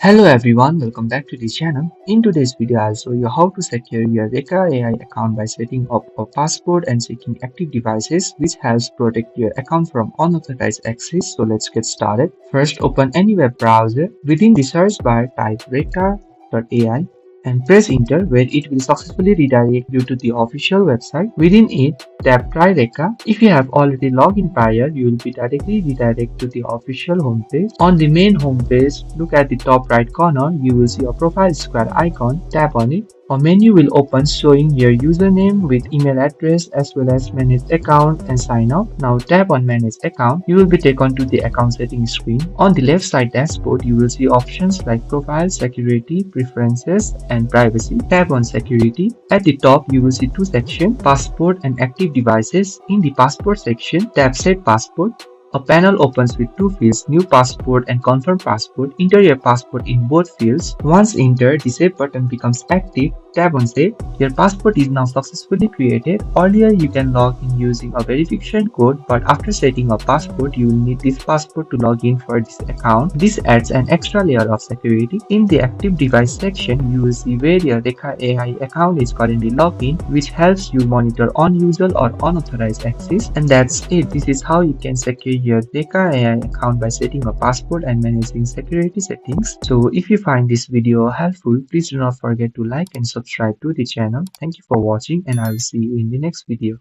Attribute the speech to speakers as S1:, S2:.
S1: Hello everyone, welcome back to the channel. In today's video, I'll show you how to secure your Reka AI account by setting up a password and checking active devices, which helps protect your account from unauthorized access. So let's get started. First, open any web browser. Within the search bar, type Reka.ai and press enter, where it will successfully redirect you to the official website. Within it, tap Try Reka. If you have already logged in prior, you will be directly redirected to the official homepage. On the main homepage, look at the top right corner, you will see a profile square icon. Tap on it. A menu will open showing your username with email address as well as manage account and sign up. Now tap on manage account. You will be taken to the account settings screen. On the left side dashboard, you will see options like profile, security, preferences and privacy. Tap on security. At the top, you will see two sections, passport and active devices. In the passport section, tap set passport. A panel opens with two fields, new passport and confirm passport. Enter your passport in both fields. Once entered, the save button becomes active. Tap on save. Your passport is now successfully created. Earlier, you can log in using a verification code, but after setting a passport, you will need this passport to log in for this account. This adds an extra layer of security. In the active device section, you will see where your Reka AI account is currently logged in, which helps you monitor unusual or unauthorized access. And that's it. This is how you can secure your Reka AI account by setting a password and managing security settings. So if you find this video helpful, please do not forget to like and subscribe to the channel. Thank you for watching and I will see you in the next video.